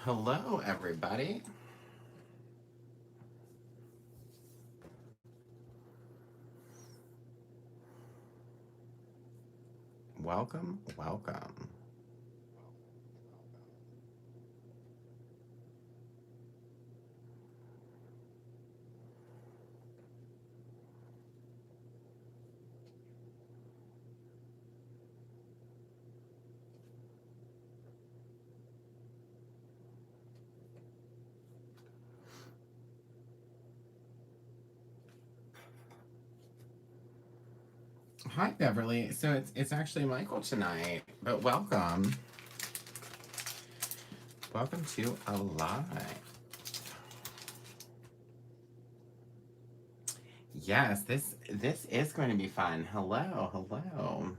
Hello, everybody. Welcome, welcome. Hi, Beverly. So it's actually Michael tonight, but welcome. Welcome to a live. Yes, this is going to be fun. Hello, hello.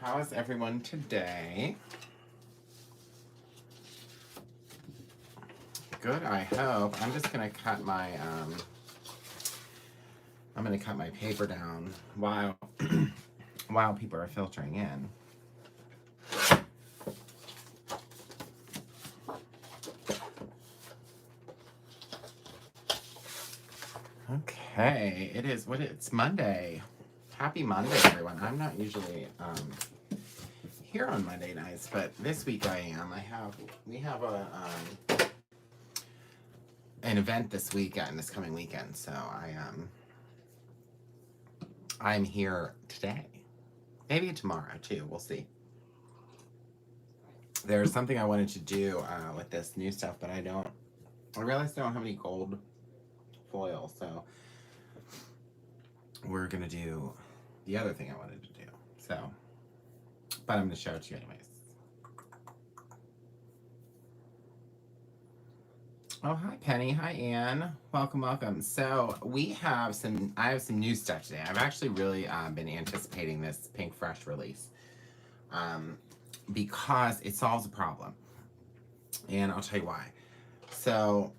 How is everyone today? Good, I hope. I'm just gonna cut my I'm gonna cut my paper down while while people are filtering in. Okay, it's Monday. Happy Monday, everyone. I'm not usually here on Monday nights, but this week I am. We have an event this coming weekend, so I'm here today. Maybe tomorrow too. We'll see. There's something I wanted to do with this new stuff, but I realized I don't have any gold foil, so we're gonna do the other thing I wanted to do. So, but I'm gonna show it to you anyways. Oh, hi Penny. Hi Anne. Welcome, welcome. So I have some new stuff today. I've actually really been anticipating this Pinkfresh release because it solves a problem, and I'll tell you why. So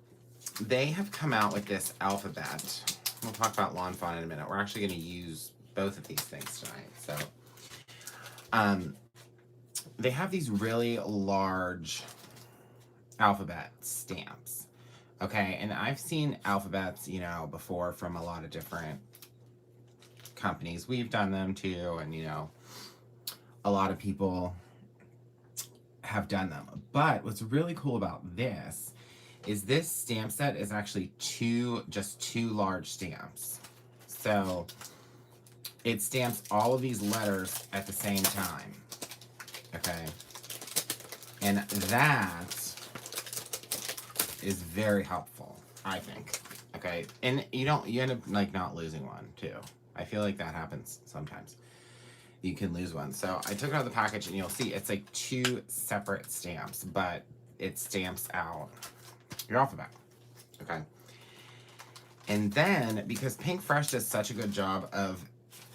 they have come out with this alphabet. We'll talk about Lawnfawn in a minute. We're actually going to use both of these things tonight. So, they have these really large alphabet stamps. Okay, and I've seen alphabets, before from a lot of different companies. We've done them too, and a lot of people have done them. But what's really cool about this is this stamp set is actually just two large stamps. So it stamps all of these letters at the same time. Okay. And that is very helpful, I think. Okay. And you end up like not losing one too. I feel like that happens sometimes. You can lose one. So I took it out of the package and you'll see it's like two separate stamps, but it stamps out your alphabet. Okay. And then because Pinkfresh does such a good job of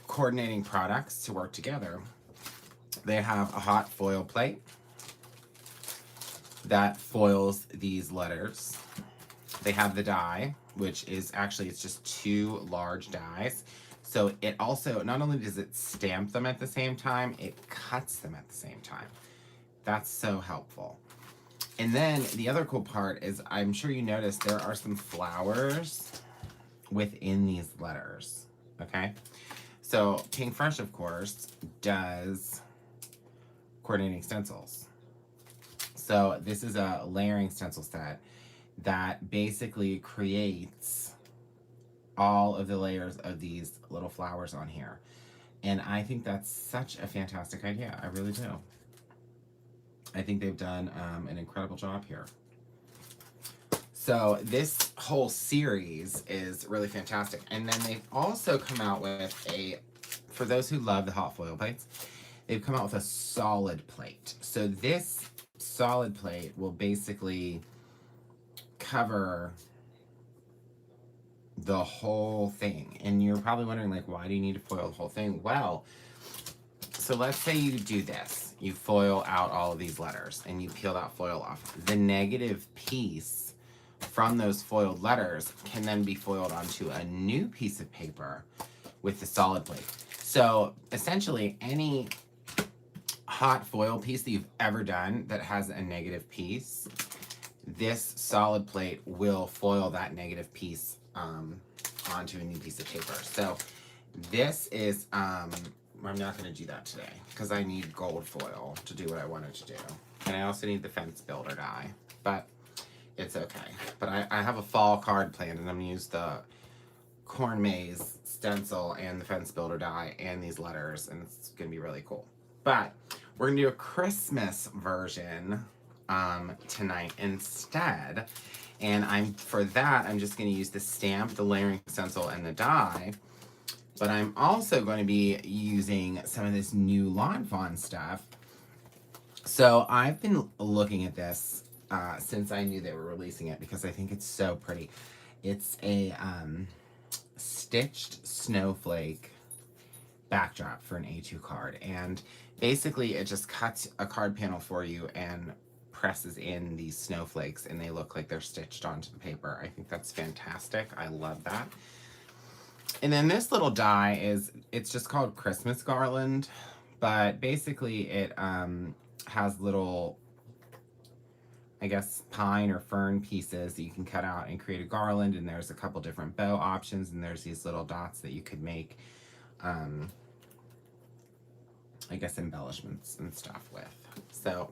coordinating products to work together, they have a hot foil plate that foils these letters. They have the die, which is actually, it's just two large dies. So it also, not only does it stamp them at the same time, it cuts them at the same time. That's so helpful. And then the other cool part is, I'm sure you noticed there are some flowers within these letters, okay? So Pinkfresh, of course, does coordinating stencils. So this is a layering stencil set that basically creates all of the layers of these little flowers on here. And I think that's such a fantastic idea. I really do. I think they've done an incredible job here. So this whole series is really fantastic. And then they've also come out with for those who love the hot foil plates, they've come out with a solid plate. So this solid plate will basically cover the whole thing. And you're probably wondering, like, why do you need to foil the whole thing? Well, so let's say you do this. You foil out all of these letters and you peel that foil off. The negative piece from those foiled letters can then be foiled onto a new piece of paper with the solid plate. So essentially any hot foil piece that you've ever done that has a negative piece, this solid plate will foil that negative piece onto a new piece of paper. So this is, I'm not going to do that today because I need gold foil to do what I wanted to do. And I also need the fence builder die, but it's okay. But I have a fall card planned, and I'm going to use the corn maze stencil and the fence builder die and these letters, and it's going to be really cool. But we're going to do a Christmas version tonight instead. And for that, I'm just going to use the stamp, the layering stencil, and the die. But I'm also going to be using some of this new Lawnfawn stuff. So I've been looking at this since I knew they were releasing it because I think it's so pretty. It's a stitched snowflake backdrop for an A2 card. And basically it just cuts a card panel for you and presses in these snowflakes, and they look like they're stitched onto the paper. I think that's fantastic. I love that. And then this little die it's just called Christmas Garland, but basically it has little, I guess, pine or fern pieces that you can cut out and create a garland, and there's a couple different bow options, and there's these little dots that you could make, I guess, embellishments and stuff with. So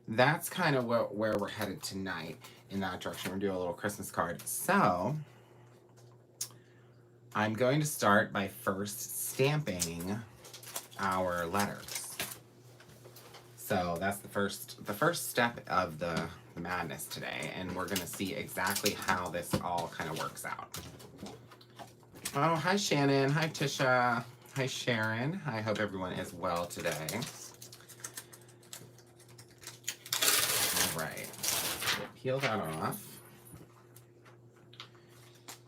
that's kind of where we're headed tonight, in that direction. We're doing a little Christmas card. So I'm going to start by first stamping our letters. So that's the first step of the madness today, and we're going to see exactly how this all kind of works out. Oh, hi Shannon, hi Tisha, hi Sharon. I hope everyone is well today. All right, peel that off.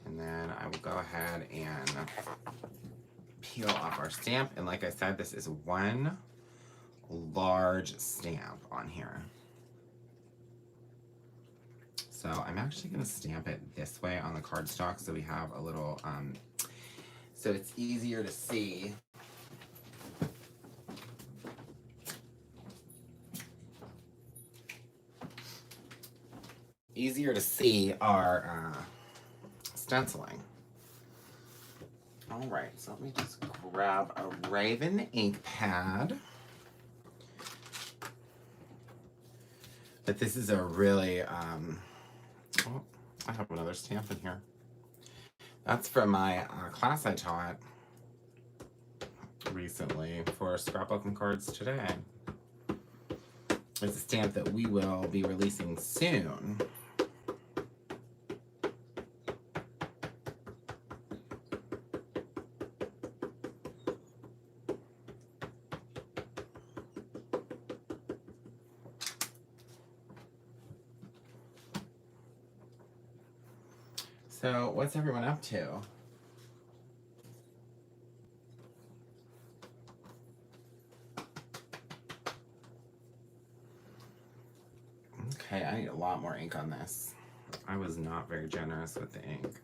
And then I will go ahead and peel off our stamp. And like I said, this is one large stamp on here. So I'm actually going to stamp it this way on the cardstock so we have a little, so it's easier to see. Easier to see our stenciling. All right, so let me just grab a Raven ink pad. But this is a really, oh, I have another stamp in here. That's from my class I taught recently for scrapbooking cards today. It's a stamp that we will be releasing soon. So, what's everyone up to? Okay, I need a lot more ink on this. I was not very generous with the ink.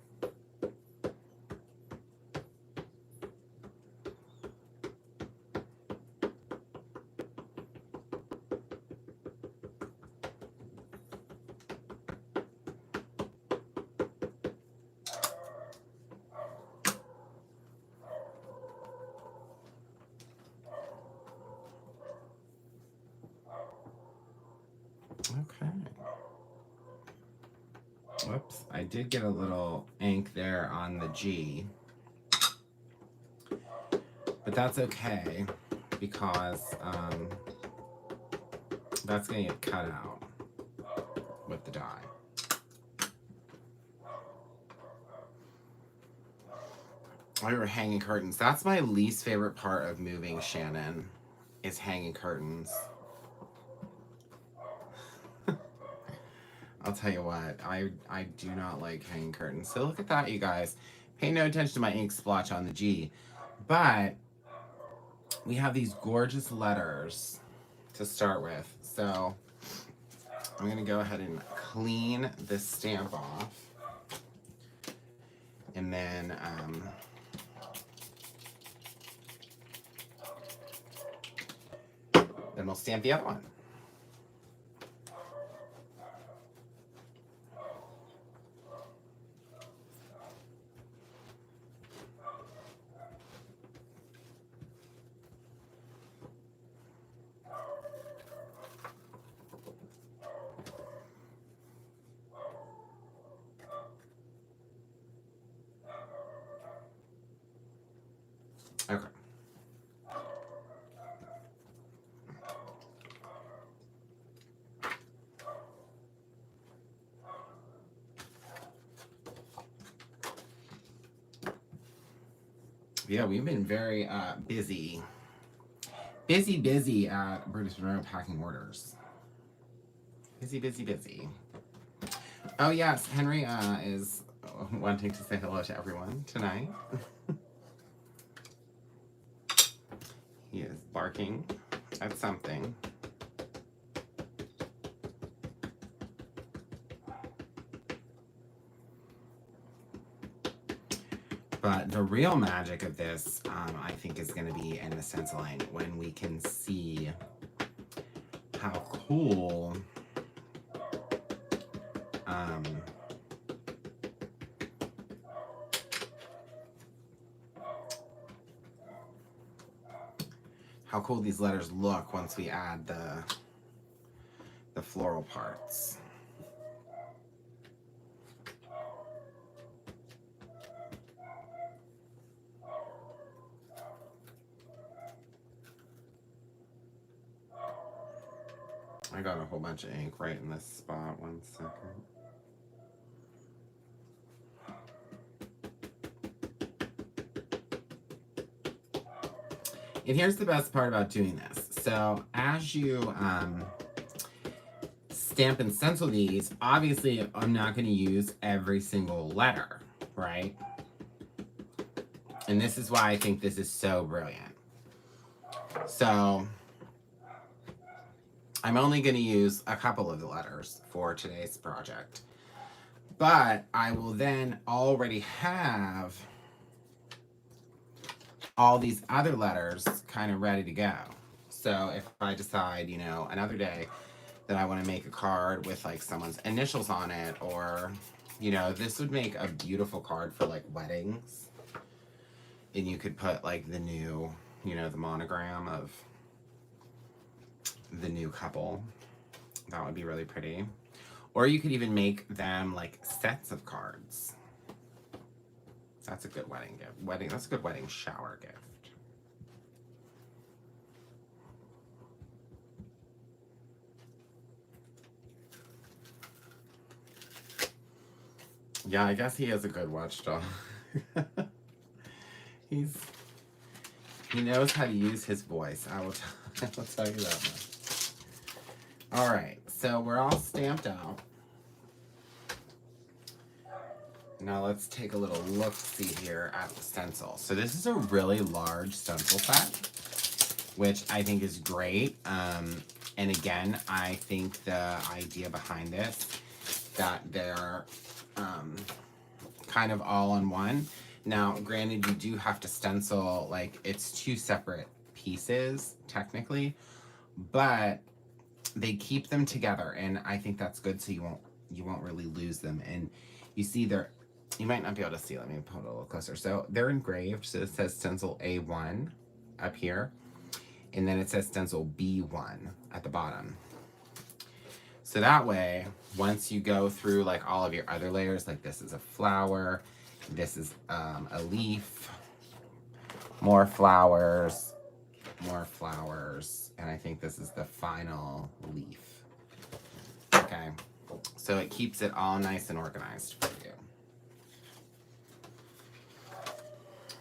Okay. Whoops, I did get a little ink there on the G. But that's okay because that's going to get cut out with the die. We were hanging curtains. That's my least favorite part of moving, Shannon, is hanging curtains. I'll tell you what, I do not like hanging curtains. So look at that, you guys. Pay no attention to my ink splotch on the G. But we have these gorgeous letters to start with. So I'm going to go ahead and clean this stamp off. And then then we'll stamp the other one. Okay. Yeah, we've been very busy at British Monroe packing orders. Busy. Oh yes, Henry is wanting to say hello to everyone tonight. He is barking at something. But the real magic of this, I think, is going to be in the stenciling when we can see how cool these letters look once we add the floral parts. I got a whole bunch of ink right in this spot. 1 second. And here's the best part about doing this. So as you stamp and stencil these, obviously I'm not going to use every single letter, right? And this is why I think this is so brilliant. So I'm only going to use a couple of the letters for today's project. But I will then already have all these other letters kind of ready to go. So if I decide, you know, another day that I want to make a card with like someone's initials on it, or, you know, this would make a beautiful card for like weddings. And you could put like the new, you know, the monogram of the new couple. That would be really pretty. Or you could even make them like sets of cards. That's a good wedding gift. That's a good wedding shower gift. Yeah, I guess he is a good watchdog. He knows how to use his voice. I will tell you that much. All right, so we're all stamped out. Now let's take a little look-see here at the stencil. So this is a really large stencil set, which I think is great. And again, I think the idea behind this, that they're kind of all in one. Now, granted, you do have to stencil, like, it's 2 separate pieces, technically, but they keep them together, and I think that's good, so you won't really lose them. And you see you might not be able to see, let me put it a little closer. So they're engraved, so it says Stencil A1 up here, and then it says Stencil B1 at the bottom. So that way, once you go through like all of your other layers, like this is a flower, this is a leaf, more flowers, and I think this is the final leaf. Okay, so it keeps it all nice and organized for you.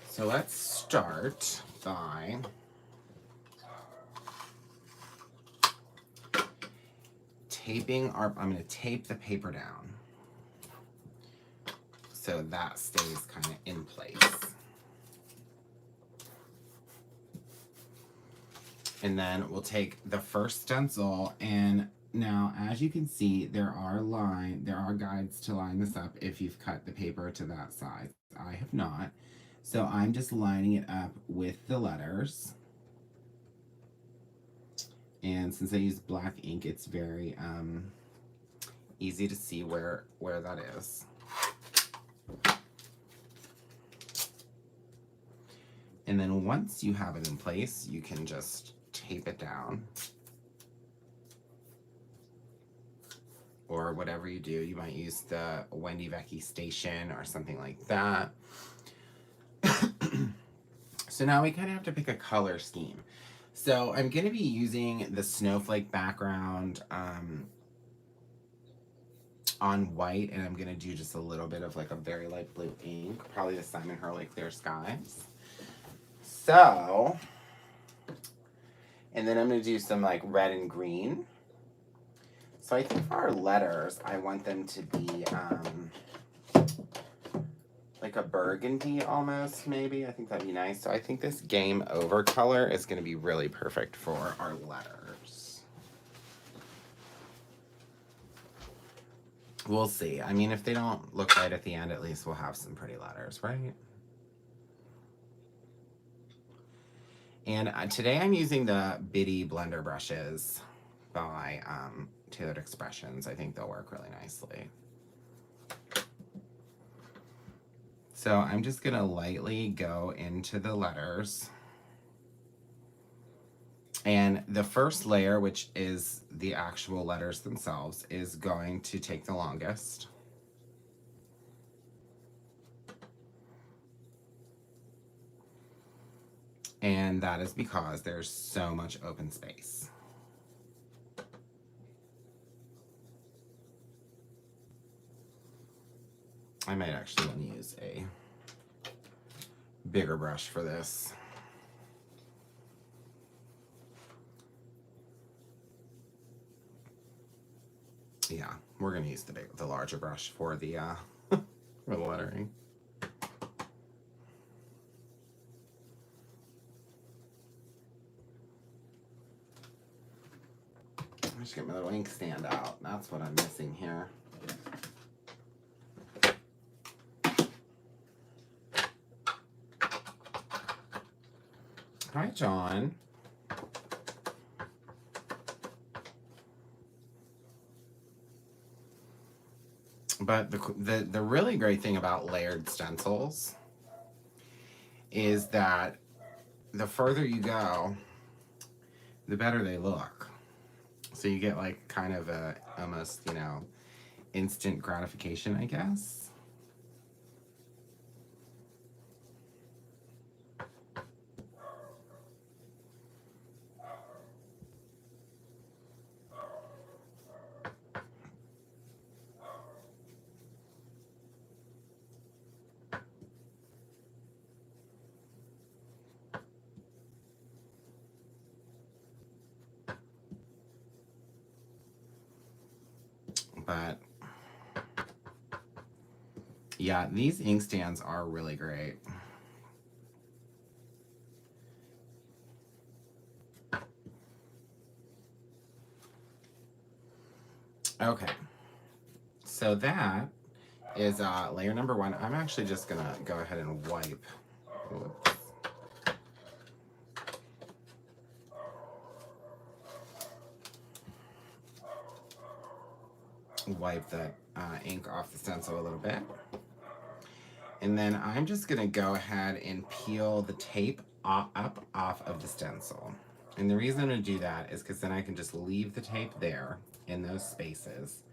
So let's start by I'm going to tape the paper down so that stays kind of in place. And then we'll take the first stencil, and now as you can see, there are guides to line this up if you've cut the paper to that size. I have not. So I'm just lining it up with the letters. And since I use black ink, it's very easy to see where that is. And then once you have it in place, you can just tape it down. Or whatever you do. You might use the Wendy Vecchi station or something like that. So now we kind of have to pick a color scheme. So I'm going to be using the snowflake background on white, and I'm going to do just a little bit of like a very light blue ink, probably the Simon Hurley Clear Skies. So, and then I'm going to do some like red and green. So I think for our letters, I want them to be like a burgundy almost, maybe. I think that'd be nice. So I think this Game Over color is going to be really perfect for our letters. We'll see. I mean, if they don't look right at the end, at least we'll have some pretty letters, right? And today I'm using the Bitty blender brushes by Tailored Expressions. I think they'll work really nicely. So I'm just going to lightly go into the letters. And the first layer, which is the actual letters themselves, is going to take the longest. And that is because there's so much open space. I might actually want to use a bigger brush for this. Yeah, we're going to use the larger brush for the for the lettering. I should get my little ink stand out. That's what I'm missing here. Hi, John. But the really great thing about layered stencils is that the further you go, the better they look. So you get like kind of a almost, you know, instant gratification, I guess. But yeah, these ink stands are really great. Okay, so that is layer number one. I'm actually just gonna go ahead and wipe. Whoops. Wipe the ink off the stencil a little bit. And then I'm just gonna go ahead and peel the tape up off of the stencil. And the reason I'm gonna do that is because then I can just leave the tape there in those spaces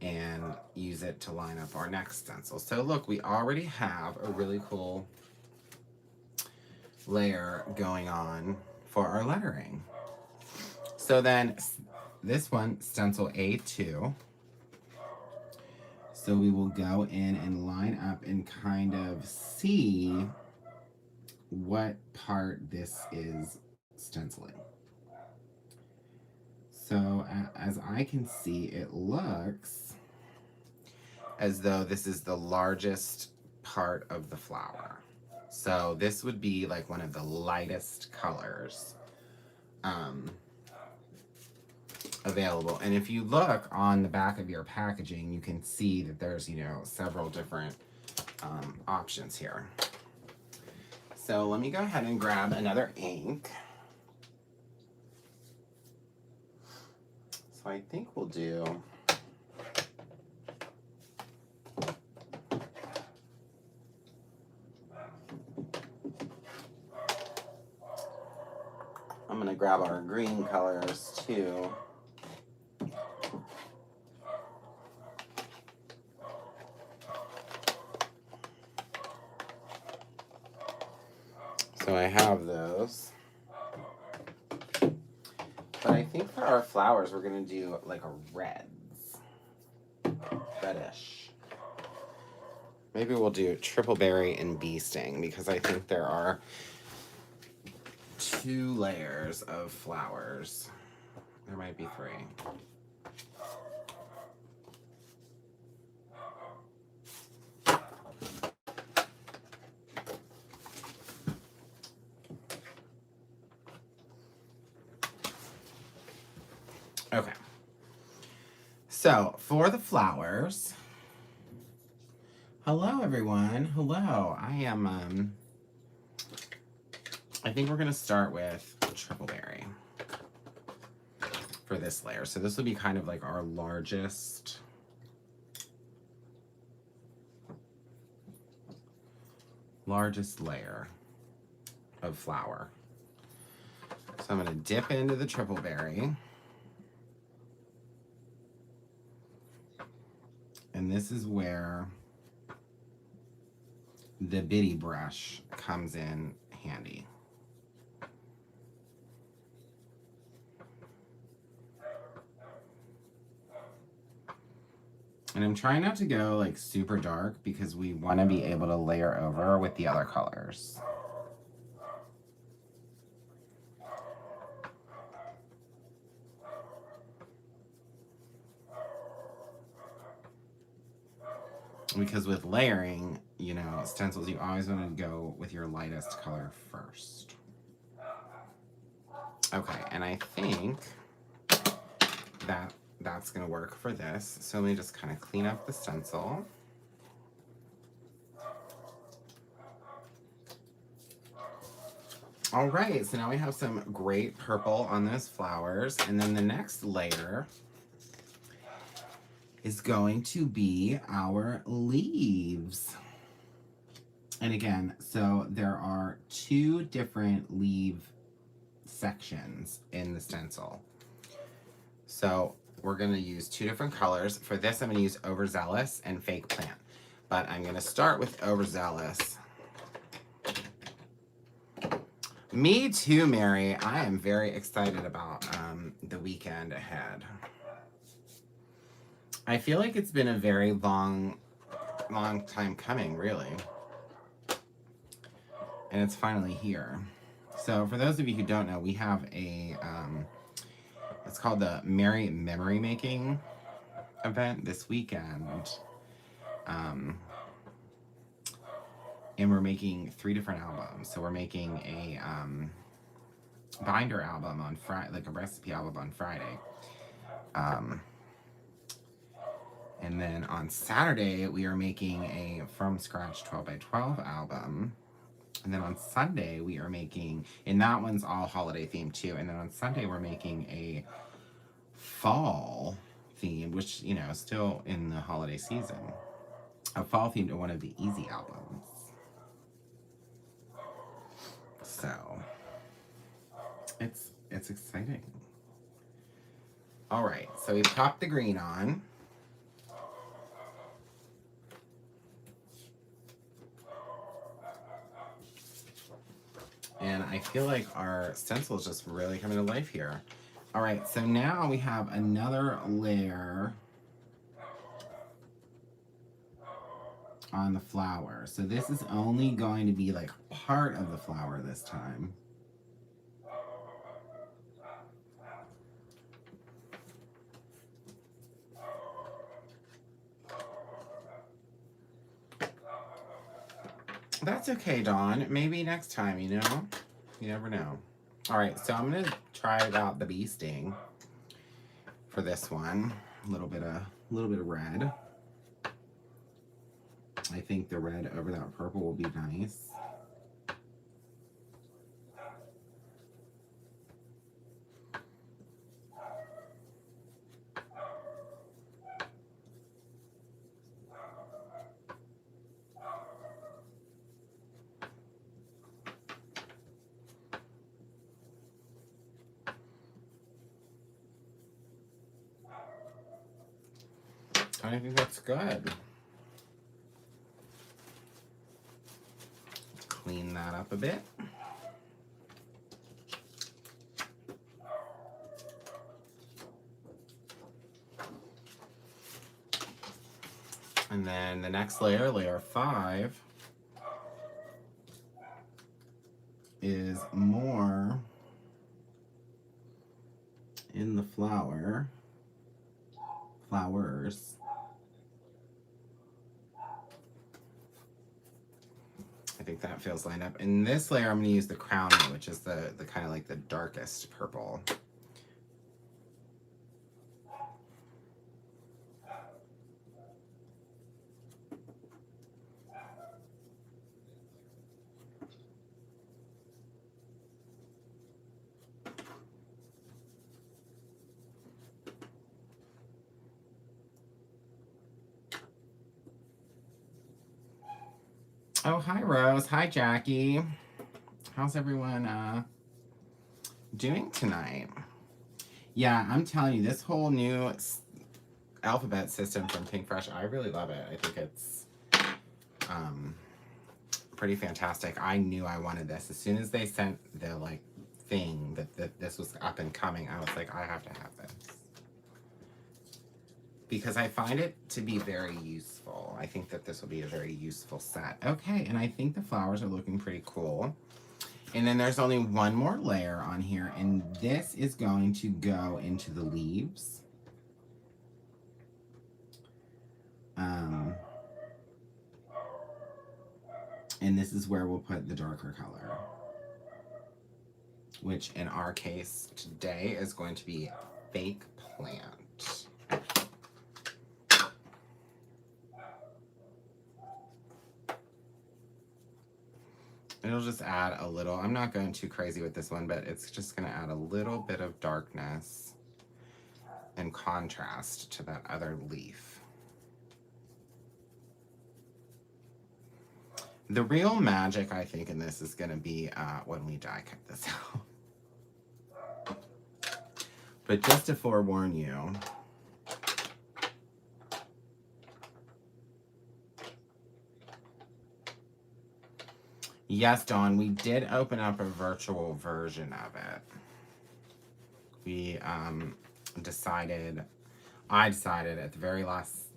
and use it to line up our next stencil. So look, we already have a really cool layer going on for our lettering. So then this one, stencil A2. So we will go in and line up and kind of see what part this is stenciling. So as I can see, it looks as though this is the largest part of the flower. So this would be like one of the lightest colors available. And if you look on the back of your packaging, you can see that there's, you know, several different options here. So let me go ahead and grab another ink. So I think we'll do I'm gonna grab our green colors too. So I have those. But I think for our flowers, we're gonna do like a reddish. Maybe we'll do triple berry and bee sting because I think there are 2 layers of flowers. There might be 3. Okay. So for the flowers, hello everyone. Hello. I think we're gonna start with triple berry for this layer. So this will be kind of like our largest layer of flower. So I'm gonna dip into the triple berry. And this is where the bitty brush comes in handy. And I'm trying not to go like super dark because we want to be able to layer over with the other colors. Because with layering, you know, stencils, you always want to go with your lightest color first. Okay, and I think that that's going to work for this. So let me just kind of clean up the stencil. All right, so now we have some great purple on those flowers. And then the next layer is going to be our leaves. And again, so there are 2 different leaf sections in the stencil. So we're gonna use 2 different colors. For this, I'm gonna use Overzealous and Fake Plant. But I'm gonna start with Overzealous. Me too, Mary. I am very excited about the weekend ahead. I feel like it's been a very long time coming, really. And it's finally here. So for those of you who don't know, we have a, it's called the Merry Memory Making event this weekend. And we're making 3 different albums. So we're making a binder album on Friday, like a recipe album on Friday. And then on Saturday, we are making a from scratch 12 by 12 album. And then on Sunday, we are making, and that one's all holiday themed too. And then on Sunday, we're making a fall theme, which, you know, still in the holiday season. A fall theme to one of the Easy albums. So, it's exciting. All right, so we've popped the green on. And I feel like our stencil is just really coming to life here. All right, so now we have another layer on the flower. So this is only going to be like part of the flower this time. That's okay, Dawn. Maybe next time, you know? You never know. All right, so I'm gonna try out the bee sting for this one. A little bit of red. I think the red over that purple will be nice. I think that's good. Clean that up a bit. And then the next layer, layer 5, is more in the flowers. I think that feels lined up. In this layer, I'm going to use the crowning, which is the kind of like the darkest purple. Oh, hi, Rose. Hi, Jackie. How's everyone doing tonight? Yeah, I'm telling you, this whole new alphabet system from Pinkfresh, I really love it. I think it's pretty fantastic. I knew I wanted this. As soon as they sent the like thing that this was up and coming, I was like, I have to have this. Because I find it to be very useful. I think that this will be a very useful set. Okay, and I think the flowers are looking pretty cool. And then there's only one more layer on here, and this is going to go into the leaves. And this is where we'll put the darker color, which in our case today is going to be Fake Plant. It'll just add a little, I'm not going too crazy with this one, but it's just going to add a little bit of darkness and contrast to that other leaf. The real magic, I think, in this is going to be when we die cut this out. But just to forewarn you, yes, Dawn, we did open up a virtual version of it. We I decided at the very last,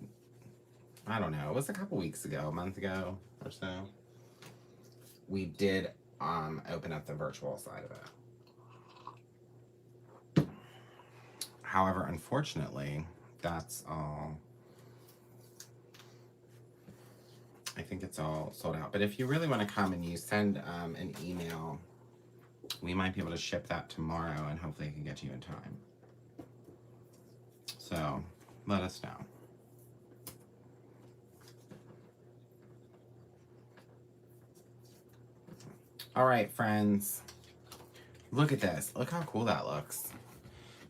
I don't know, it was a couple weeks ago, a month ago or so. We did open up the virtual side of it. However, unfortunately, that's all. I think it's all sold out. But if you really want to come and you send an email, we might be able to ship that tomorrow and hopefully it can get to you in time. So let us know. All right, friends. Look at this. Look how cool that looks.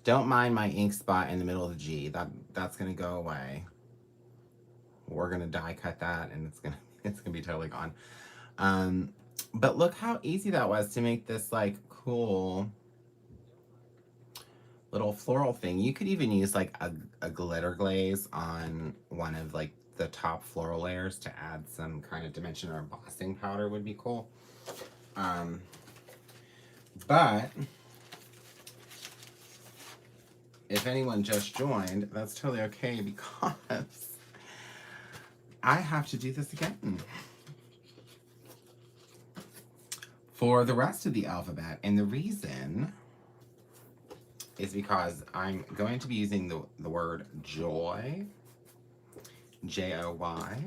Don't mind my ink spot in the middle of the G. That's gonna go away. We're gonna die cut that, and it's gonna be totally gone. But look how easy that was to make this like cool little floral thing. You could even use like a glitter glaze on one of like the top floral layers to add some kind of dimension, or embossing powder would be cool. But if anyone just joined, that's totally okay, because I have to do this again for the rest of the alphabet. And the reason is because I'm going to be using the word joy, J-O-Y,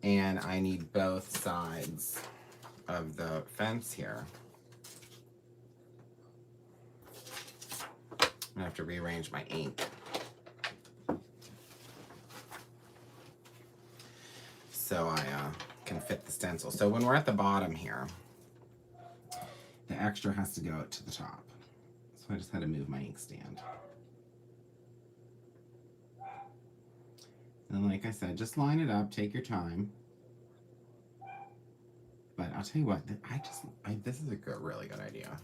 and I need both sides of the fence here. I'm gonna have to rearrange my ink. So I can fit the stencil. So when we're at the bottom here, the extra has to go to the top. So I just had to move my ink stand. And like I said, just line it up, take your time. But I'll tell you what, this is a really good idea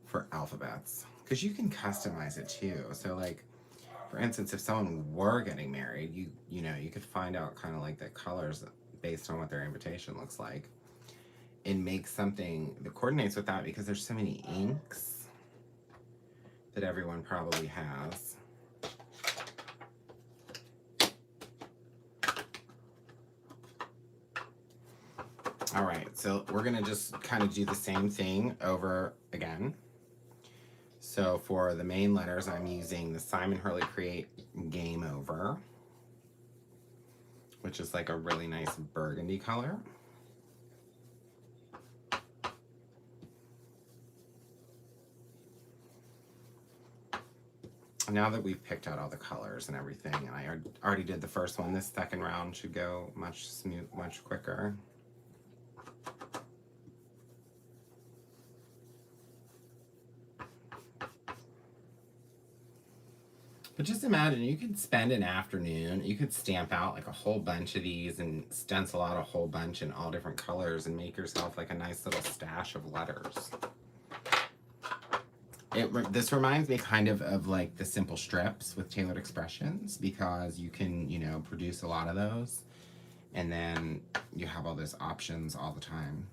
for alphabets, because you can customize it too. So like For instance, if someone were getting married, you know, you could find out kind of like the colors based on what their invitation looks like and make something that coordinates with that, because there's so many inks that everyone probably has. All right, so we're gonna just kind of do the same thing over again. So for the main letters, I'm using the Simon Hurley Create Game Over, which is like a really nice burgundy color. Now that we've picked out all the colors and everything, and I already did the first one, this second round should go much quicker. But just imagine, you could spend an afternoon, you could stamp out like a whole bunch of these and stencil out a whole bunch in all different colors and make yourself like a nice little stash of letters. This reminds me kind of like the simple strips with Tailored Expressions, because you can, you know, produce a lot of those and then you have all those options all the time.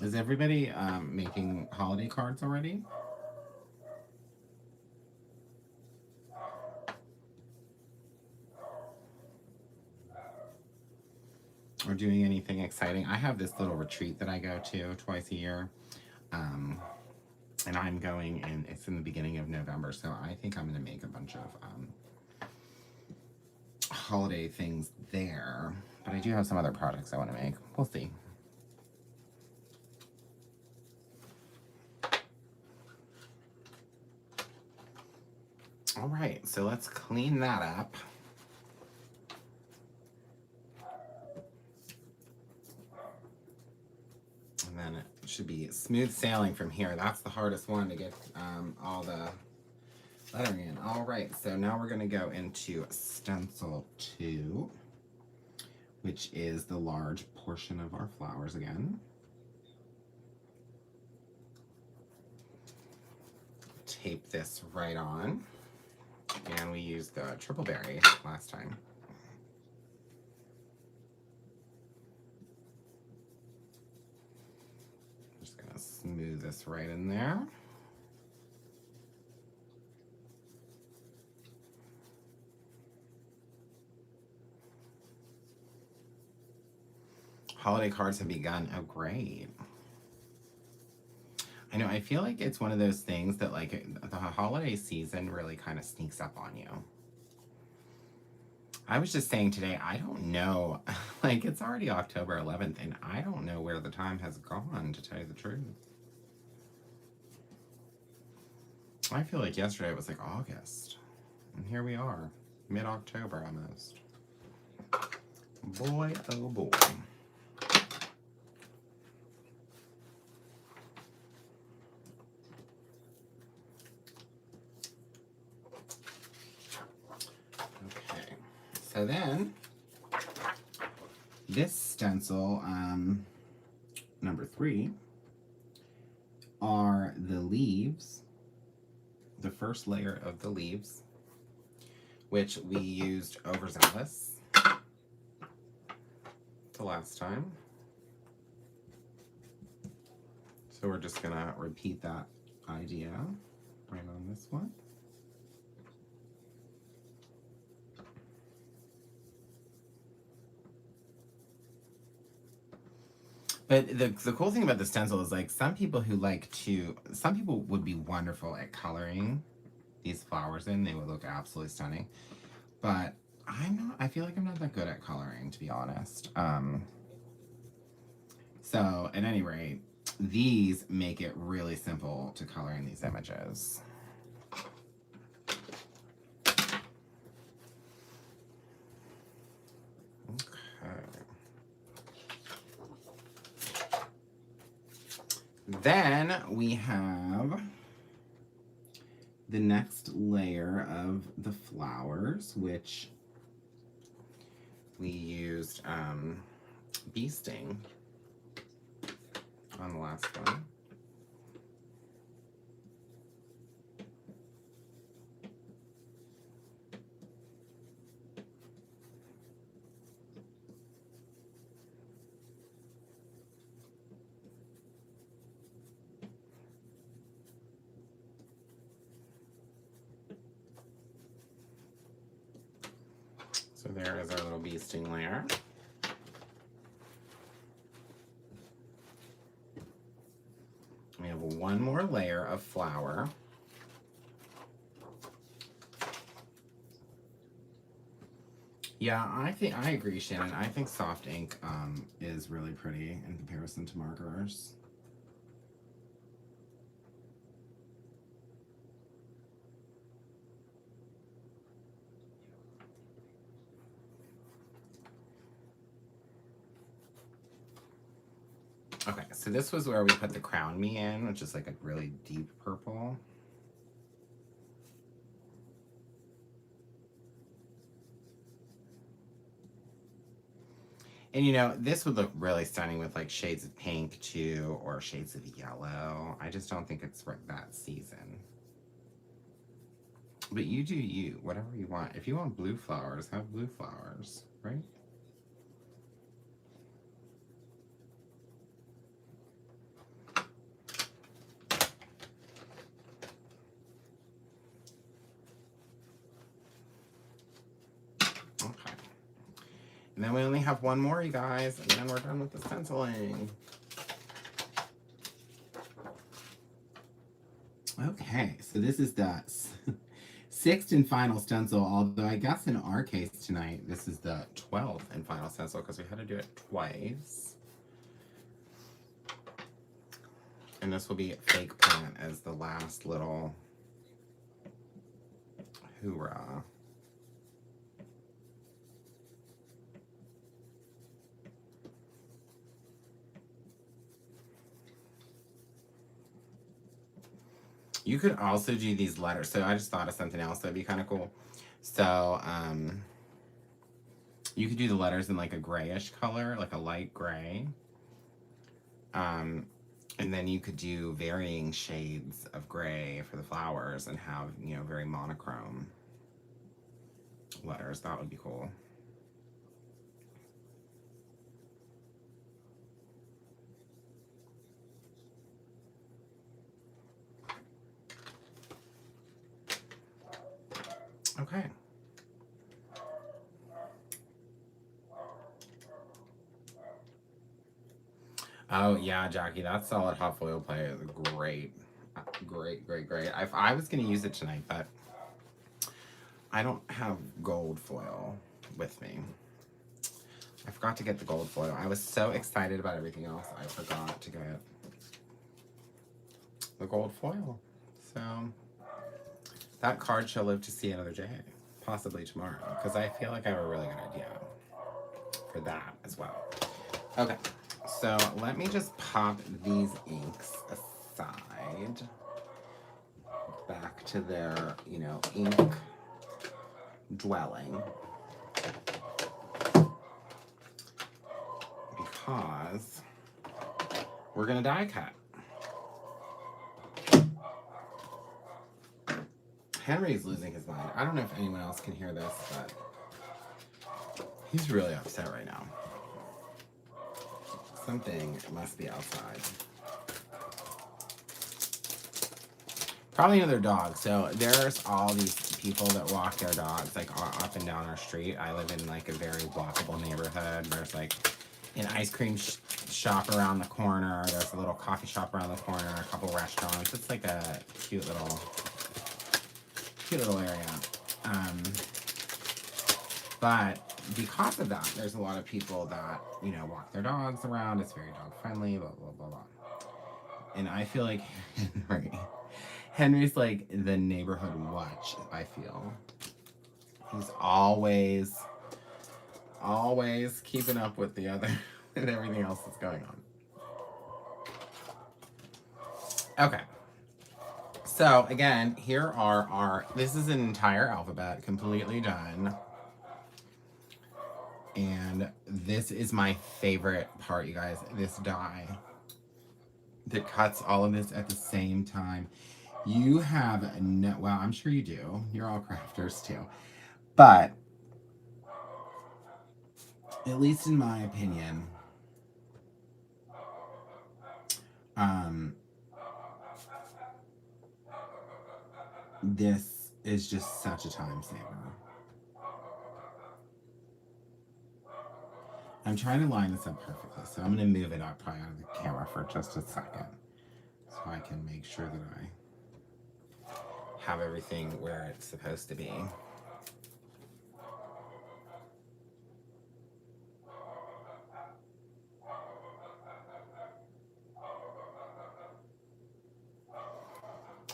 Is everybody making holiday cards already? Or doing anything exciting? I have this little retreat that I go to twice a year. And I'm going, and it's in the beginning of November, so I think I'm going to make a bunch of holiday things there. But I do have some other projects I want to make. We'll see. All right, so let's clean that up. And then it should be smooth sailing from here. That's the hardest one, to get all the lettering in. All right, so now we're going to go into Stencil 2, which is the large portion of our flowers again. Tape this right on. And we used the triple berry last time. Just gonna smooth this right in there. Holiday cards have begun. Oh, great. I know, I feel like it's one of those things that, like, the holiday season really kind of sneaks up on you. I was just saying today, I don't know, like, it's already October 11th, and I don't know where the time has gone, to tell you the truth. I feel like yesterday it was like August, and here we are, mid-October almost. Boy, oh boy. So then, this stencil, number 3, are the leaves, the first layer of the leaves, which we used Overzealous the last time. So we're just gonna repeat that idea right on this one. But the cool thing about the stencil is, like, some people would be wonderful at coloring these flowers in. They would look absolutely stunning. But I feel like I'm not that good at coloring, to be honest. So at any rate, these make it really simple to color in these images. Then we have the next layer of the flowers, which we used bee sting on the last one. So there is our little bee sting layer. We have one more layer of flower. Yeah, I agree, Shannon. I think soft ink is really pretty in comparison to markers. Okay, so this was where we put the Crown Me in, which is like a really deep purple. And you know, this would look really stunning with like shades of pink too, or shades of yellow. I just don't think it's for that season. But you do you, whatever you want. If you want blue flowers, have blue flowers, right? Okay. And then we only have one more, you guys, and then we're done with the stenciling. Okay, so this is the sixth and final stencil, although I guess in our case tonight, this is the 12th and final stencil because we had to do it twice. And this will be Fake Plant as the last little hoorah. You could also do these letters. So I just thought of something else that'd be kind of cool. So you could do the letters in like a grayish color, like a light gray. And then you could do varying shades of gray for the flowers and have, you know, very monochrome letters. That would be cool. Okay. Oh yeah, Jackie, that solid hot foil play is great. Great, great, great. I was gonna use it tonight, but I don't have gold foil with me. I forgot to get the gold foil. I was so excited about everything else, I forgot to get the gold foil. So that card shall live to see another day, possibly tomorrow, because I feel like I have a really good idea for that as well. Okay, so let me just pop these inks aside, back to their, you know, ink dwelling, because we're gonna die cut. Henry's losing his mind. I don't know if anyone else can hear this, but he's really upset right now. Something must be outside. Probably another dog. So there's all these people that walk their dogs like up and down our street. I live in like a very walkable neighborhood. There's like an ice cream shop around the corner. There's a little coffee shop around the corner. A couple restaurants. It's like a cute little area. But because of that, there's a lot of people that, you know, walk their dogs around. It's very dog friendly, blah, blah, blah, blah. And I feel like Henry's like the neighborhood watch, I feel. He's always always keeping up with the other, with everything else that's going on. Okay. So again, here are our, this is an entire alphabet completely done. And this is my favorite part, you guys, this die that cuts all of this at the same time. You have no, well, I'm sure you do. You're all crafters too. But, at least in my opinion, this is just such a time saver. I'm trying to line this up perfectly, so I'm going to move it up probably out of the camera for just a second so I can make sure that I have everything where it's supposed to be.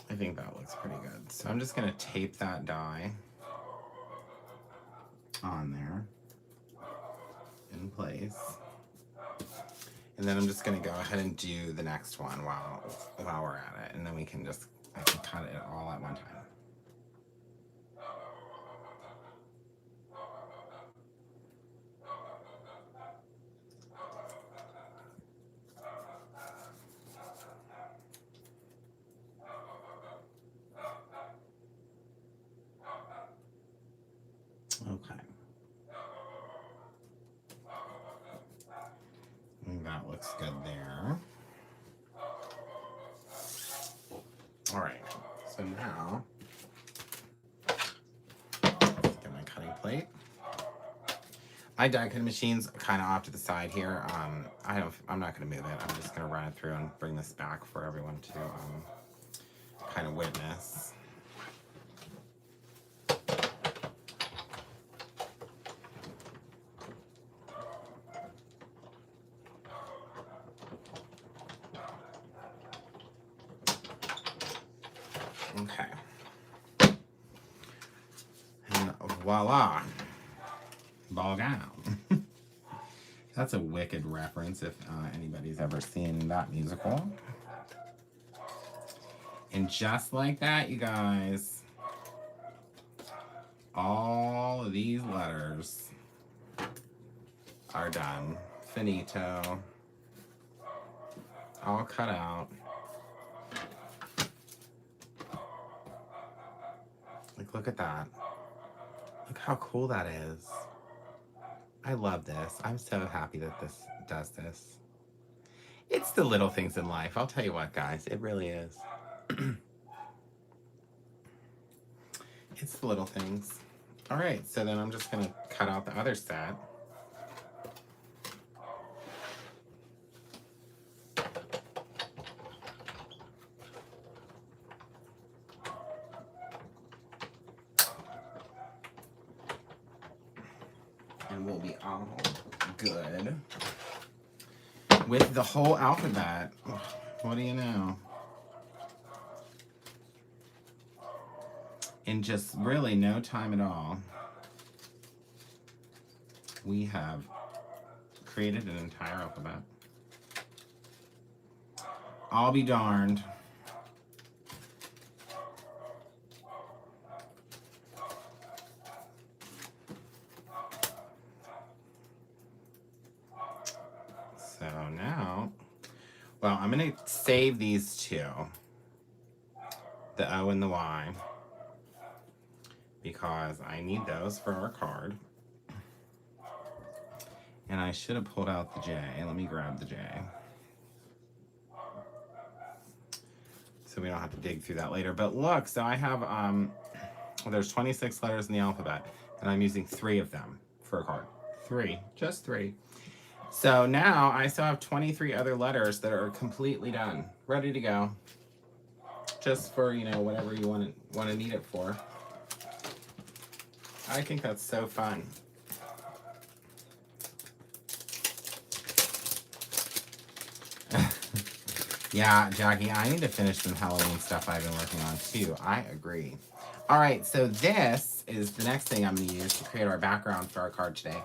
I think that looks pretty good. So I'm just going to tape that die on there in place. And then I'm just going to go ahead and do the next one while we're at it. And then we can just, I can cut it all at one time. Okay. And that looks good there. All right. So now, let's get my cutting plate. My die cutting machine's kind of off to the side here. I'm not going to move it. I'm just going to run it through and bring this back for everyone to kind of witness. Okay. And voila. Ball gown. That's a wicked reference if anybody's ever seen that musical. And just like that, you guys, all of these letters are done. Finito. All cut out. Like, look at that. Look how cool that is. I love this. I'm so happy that this does this. It's the little things in life. I'll tell you what, guys. It really is. It's the little things. All right, so then I'm just going to cut out the other set. And we'll be all good with the whole alphabet. What do you know? In just really no time at all, we have created an entire alphabet. I'll be darned. So now, well, I'm going to save these two, the O and the Y, because I need those for our card. And I should have pulled out the J. Let me grab the J, so we don't have to dig through that later. But look, so I have, there's 26 letters in the alphabet, and I'm using 3 of them for a card. 3, just 3. So now I still have 23 other letters that are completely done, ready to go, just for, you know, whatever you want to need it for. I think that's so fun. Yeah, Jackie, I need to finish some Halloween stuff I've been working on too. I agree. All right, so this is the next thing I'm going to use to create our background for our card today.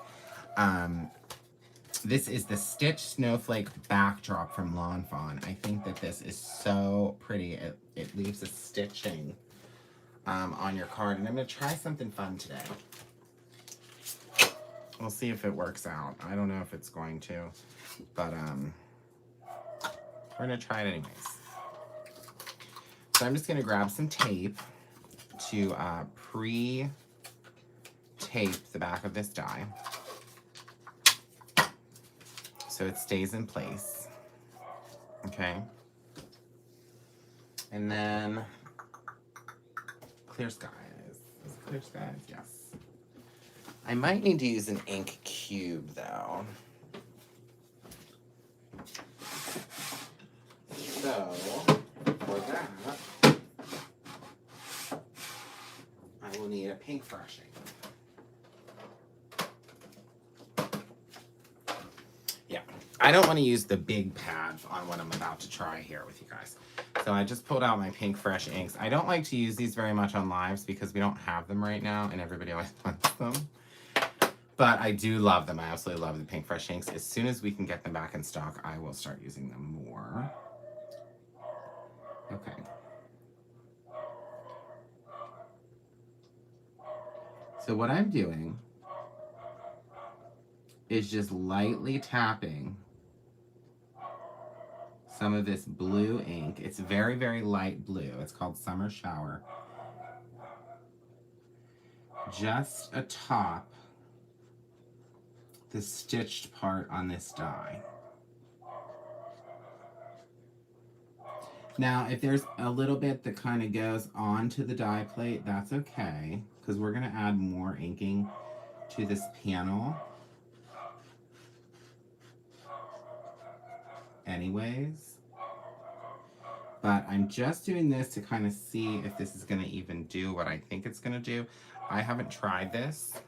This is the Stitch Snowflake Backdrop from Lawnfawn. I think that this is so pretty. It leaves a stitching on your card. And I'm going to try something fun today. We'll see if it works out. I don't know if it's going to, but we're going to try it anyways. So I'm just going to grab some tape to pre-tape the back of this die so it stays in place. Okay. And then clear skies. Is it clear skies? Yes. I might need to use an ink cube though. So for that, I will need a Pinkfresh ink. Yeah, I don't want to use the big pad on what I'm about to try here with you guys. So I just pulled out my Pinkfresh inks. I don't like to use these very much on lives because we don't have them right now and everybody always wants them. But I do love them. I absolutely love the Pinkfresh inks. As soon as we can get them back in stock, I will start using them more. Okay. So what I'm doing is just lightly tapping some of this blue ink. It's very, very light blue. It's called Summer Shower. Just atop the stitched part on this die. Now, if there's a little bit that kind of goes onto the die plate, that's okay, because we're going to add more inking to this panel anyways. But I'm just doing this to kind of see if this is going to even do what I think it's going to do. I haven't tried this,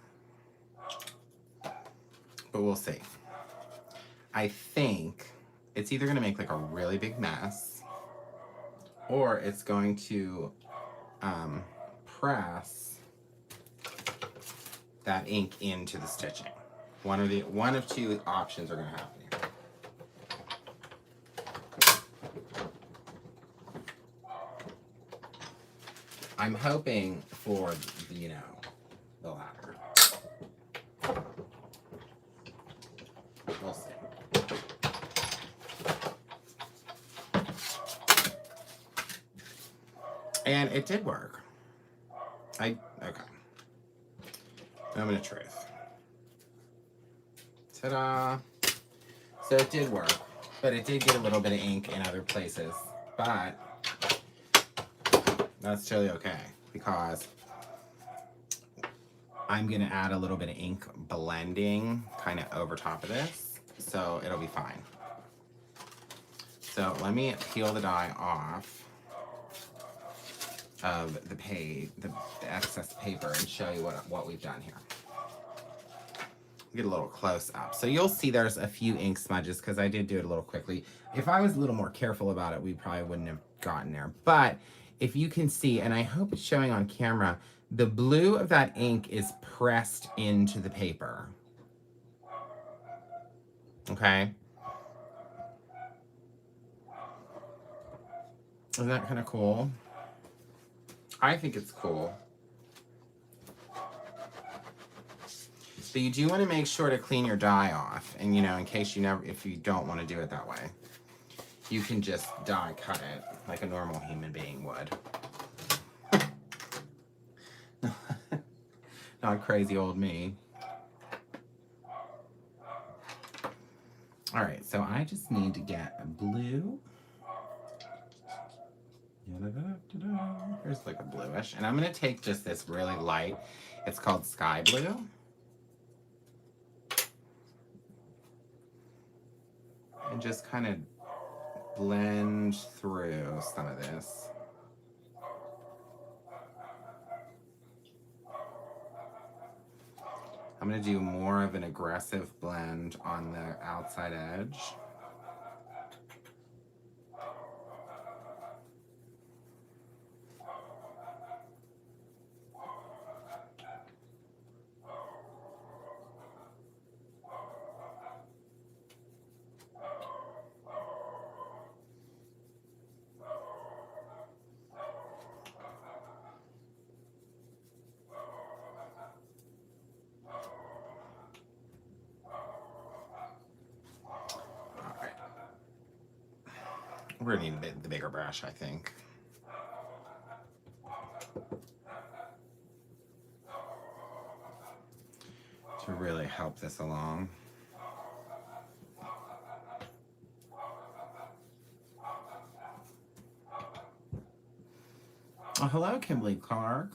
but we'll see. I think it's either going to make like a really big mess, or it's going to press that ink into the stitching. One of two options are going to happen here. I'm hoping for, you know, the latter. We'll see. And it did work. Okay. Moment of truth. Ta-da! So it did work, but it did get a little bit of ink in other places. But that's totally okay, because I'm going to add a little bit of ink blending kind of over top of this, so it'll be fine. So let me peel the die off of the excess paper and show you what we've done here. Get a little close up. So you'll see there's a few ink smudges because I did do it a little quickly. If I was a little more careful about it, we probably wouldn't have gotten there. But if you can see, and I hope it's showing on camera, the blue of that ink is pressed into the paper. Okay? Isn't that kind of cool? I think it's cool. So you do want to make sure to clean your die off, and you know, in case if you don't want to do it that way, you can just die cut it like a normal human being would. Not crazy old me. All right, so I just need to get a blue. Here's like a bluish, and I'm gonna take just this really light. It's called Sky Blue. And just kind of blend through some of this. I'm going to do more of an aggressive blend on the outside edge. We're gonna need the bigger brush, I think. To really help this along. Oh, hello, Kimberly Clark.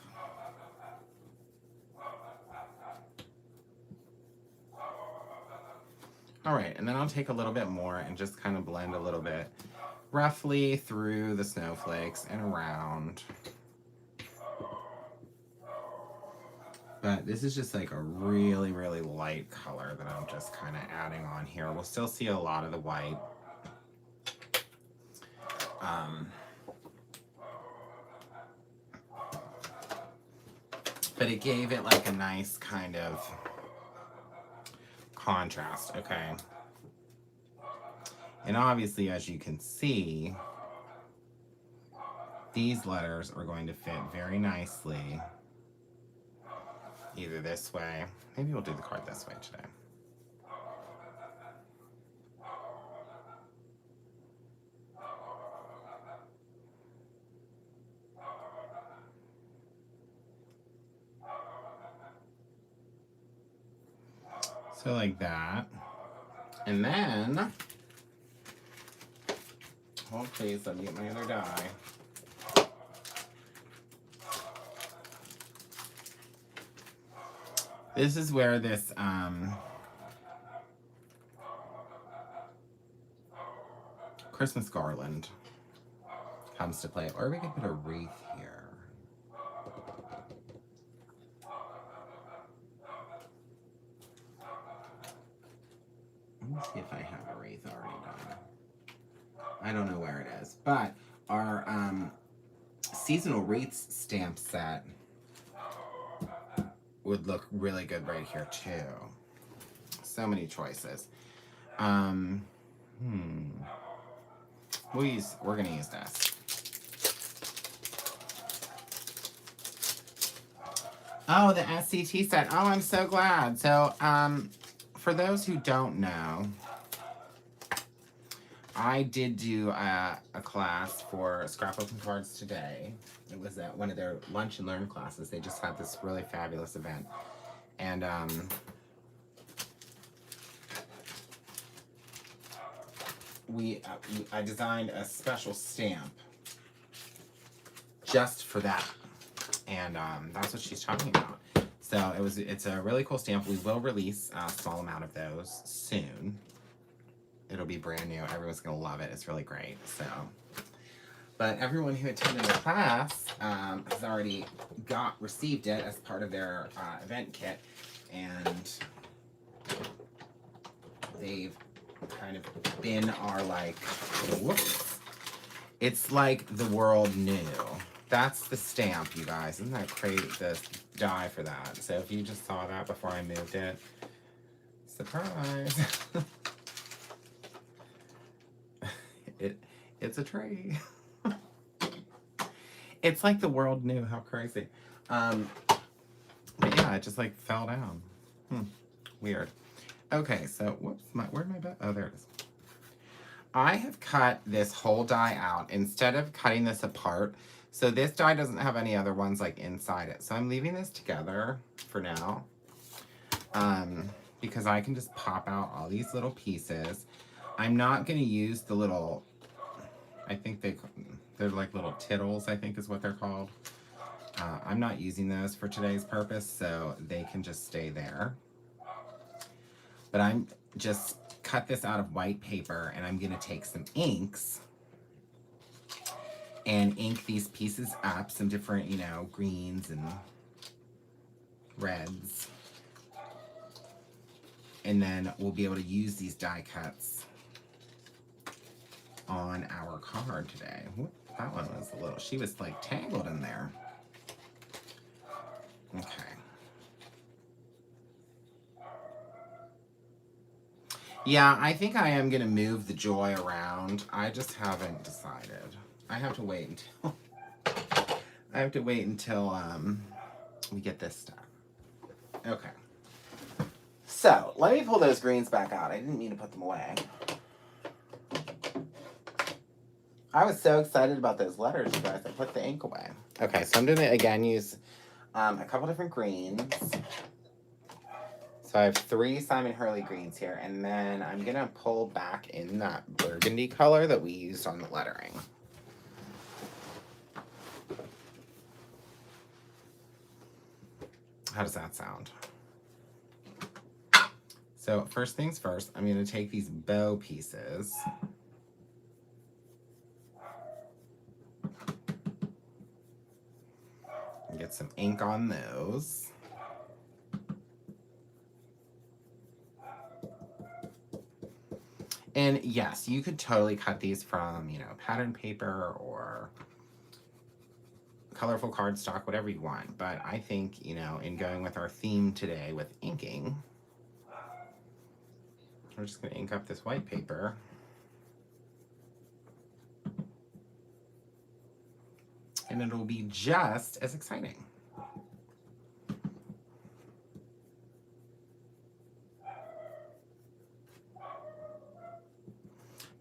All right, and then I'll take a little bit more and just kind of blend a little bit roughly through the snowflakes and around. But this is just like a really, really light color that I'm just kind of adding on here. We'll still see a lot of the white. But it gave it like a nice kind of contrast, okay? And obviously, as you can see, these letters are going to fit very nicely either this way. Maybe we'll do the card this way today. So like that. And then, oh please, let me get my other die. This is where this Christmas garland comes to play. Or we could put a wreath here. Let me see if I have a wreath already done. I don't know where it is. But our seasonal wreaths stamp set would look really good right here too. So many choices. We're gonna use this. Oh, the SCT set. Oh, I'm so glad. So, for those who don't know, I did do a class for scrapbooking cards today. It was at one of their lunch and learn classes. They just had this really fabulous event. And I designed a special stamp just for that. And that's what she's talking about. So it's a really cool stamp. We will release a small amount of those soon. It'll be brand new. Everyone's gonna love it. It's really great. So, but everyone who attended the class has already received it as part of their event kit, and they've kind of been our like, whoops. It's like the world knew. That's the stamp, you guys. Isn't that crazy? The die for that. So if you just saw that before I moved it, surprise. It's a tree. It's like the world knew. How crazy. But yeah, it just like fell down. Weird. Okay, so whoops, where'd my bed? Oh, there it is. I have cut this whole die out instead of cutting this apart. So this die doesn't have any other ones like inside it. So I'm leaving this together for now. Because I can just pop out all these little pieces. I'm not going to use the little, I think they're like little tittles, I think is what they're called. I'm not using those for today's purpose, so they can just stay there. But I'm just cut this out of white paper, and I'm going to take some inks and ink these pieces up, some different, you know, greens and reds. And then we'll be able to use these die cuts on our card today. Whoop, that one was a little, she was like tangled in there. Okay. Yeah, I think I am gonna move the joy around. I just haven't decided. I have to wait until we get this stuff. Okay. So let me pull those greens back out. I didn't mean to put them away. I was so excited about those letters, you guys. I put the ink away. Okay, so I'm going to, again, use a couple different greens. So I have 3 Simon Hurley greens here, and then I'm going to pull back in that burgundy color that we used on the lettering. How does that sound? So first things first, I'm going to take these bow pieces. And get some ink on those. And yes, you could totally cut these from, you know, pattern paper or colorful cardstock, whatever you want. But I think, you know, in going with our theme today with inking, we're just going to ink up this white paper. And it'll be just as exciting.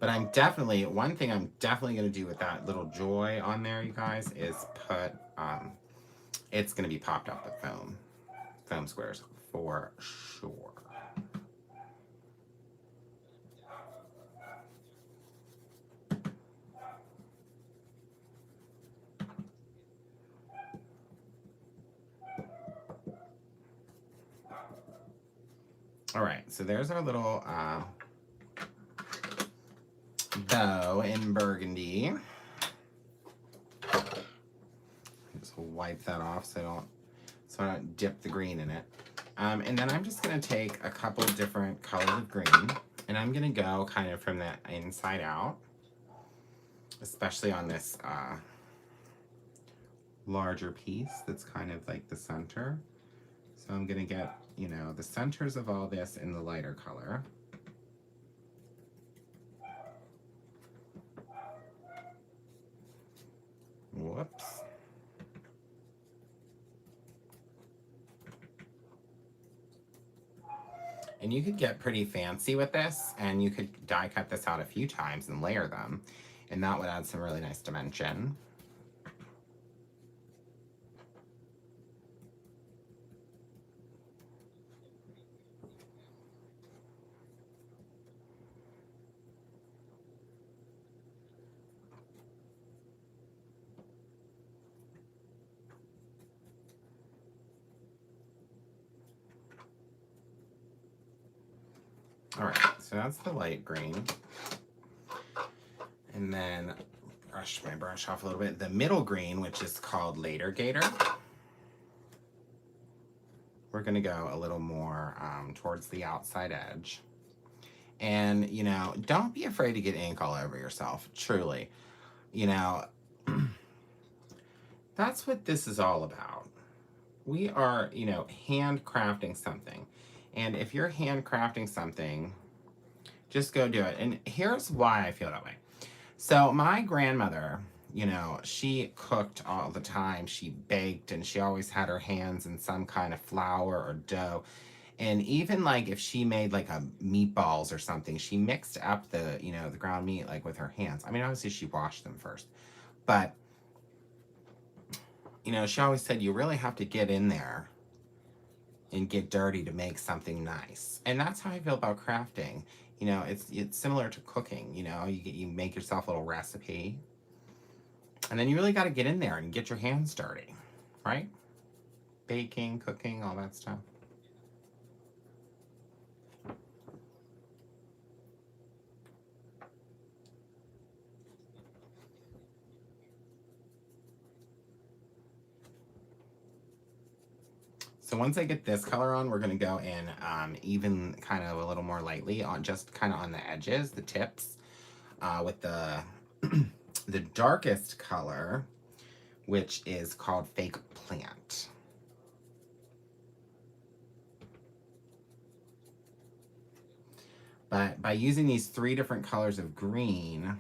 But I'm definitely, one thing I'm definitely going to do with that little joy on there, you guys, is put, it's going to be popped up with foam squares for sure. All right, so there's our little bow in burgundy. Just wipe that off so I don't dip the green in it. And then I'm just gonna take a couple different colors of green, and I'm gonna go kind of from the inside out, especially on this larger piece that's kind of like the center. So I'm gonna get, you know, the centers of all this in the lighter color. Whoops. And you could get pretty fancy with this, and you could die cut this out a few times and layer them, and that would add some really nice dimension. All right, so that's the light green. And then brush my brush off a little bit. The middle green, which is called Later Gator. We're gonna go a little more towards the outside edge. And, you know, don't be afraid to get ink all over yourself, truly. You know, that's what this is all about. We are, you know, handcrafting something. And if you're handcrafting something, just go do it. And here's why I feel that way. So my grandmother, you know, she cooked all the time. She baked, and she always had her hands in some kind of flour or dough. And even like if she made like a meatballs or something, she mixed up the, you know, the ground meat like with her hands. I mean, obviously she washed them first. But, you know, she always said you really have to get in there and get dirty to make something nice. And that's how I feel about crafting. You know, it's similar to cooking. You know, you make yourself a little recipe, and then you really got to get in there and get your hands dirty, right? Baking, cooking, all that stuff. So once I get this color on, we're going to go in even kind of a little more lightly on just kind of on the edges, the tips, with the the darkest color, which is called Fake Plant. But by using these 3 different colors of green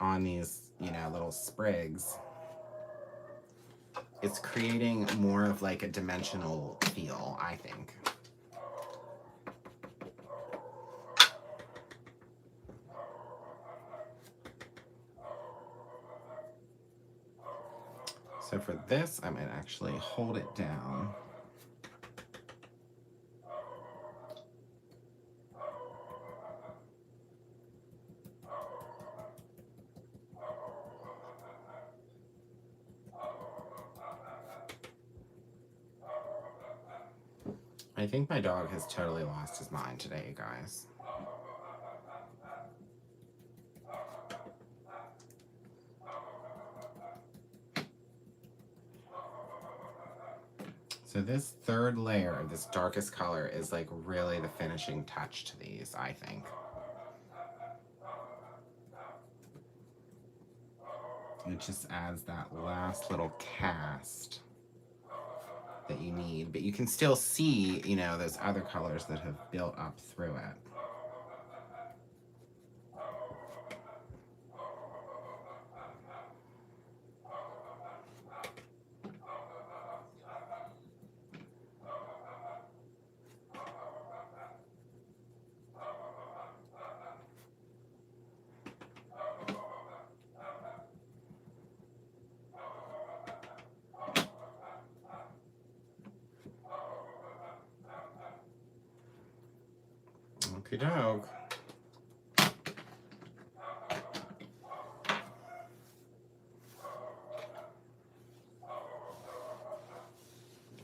on these, you know, little sprigs, it's creating more of like a dimensional feel, I think. So for this, I might actually hold it down. I think my dog has totally lost his mind today, you guys. So this third layer, this darkest color, is like really the finishing touch to these, I think. It just adds that last little cast that you need, but you can still see, you know, those other colors that have built up through it. Okie doke.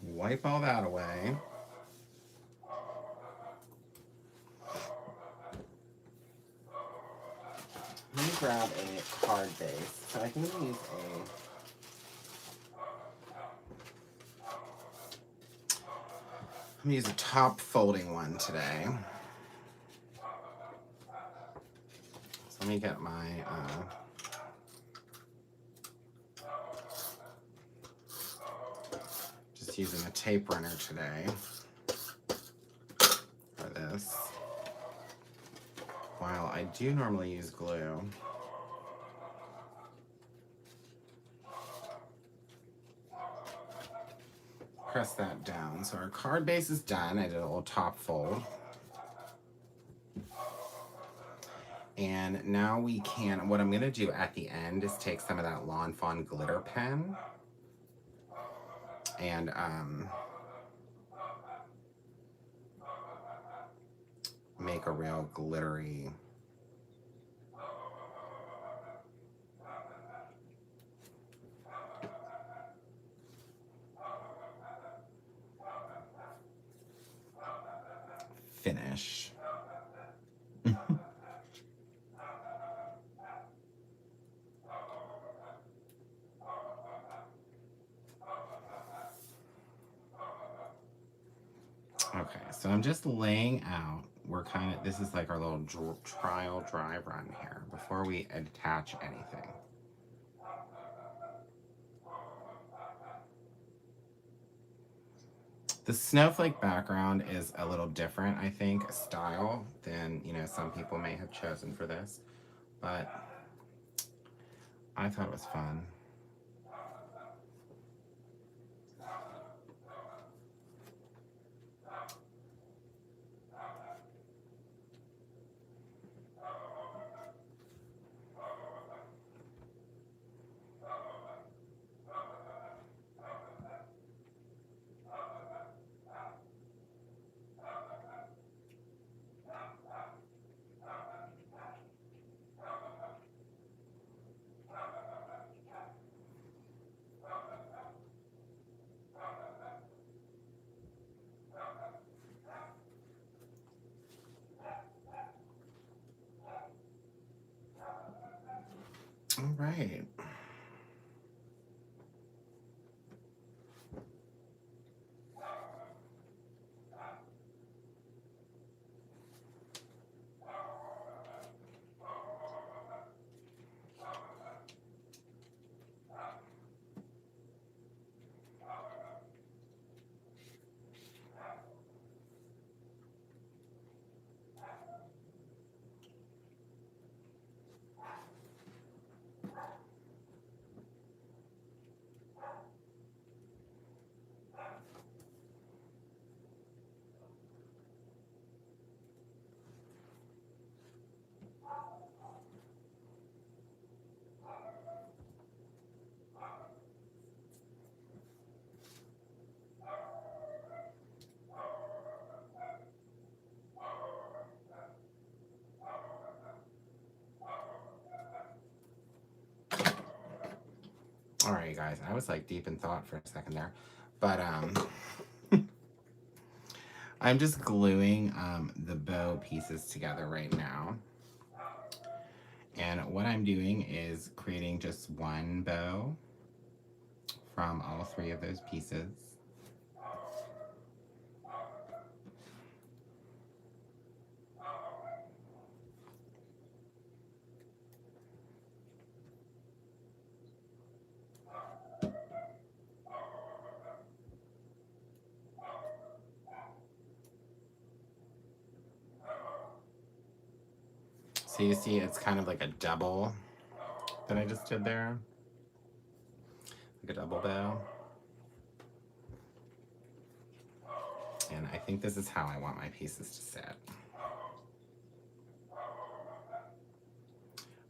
Wipe all that away. Let me grab a card base. So I can use I'm gonna use a top folding one today. So let me get my just using a tape runner today for this. While I do normally use glue. Press that down. So our card base is done. I did a little top fold. And now we can, what I'm gonna do at the end is take some of that Lawnfawn glitter pen and make a real glittery finish. Okay, so I'm just laying out, this is like our little trial dry run here before we attach anything. The snowflake background is a little different, I think, style than, you know, some people may have chosen for this, but I thought it was fun. guys. I was like deep in thought for a second there. But I'm just gluing the bow pieces together right now. And what I'm doing is creating just one bow from all three of those pieces. So you see it's kind of like a double that I just did there. Like a double bow. And I think this is how I want my pieces to sit.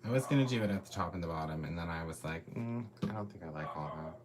I was going to do it at the top and the bottom, and then I was like, I don't think I like all that.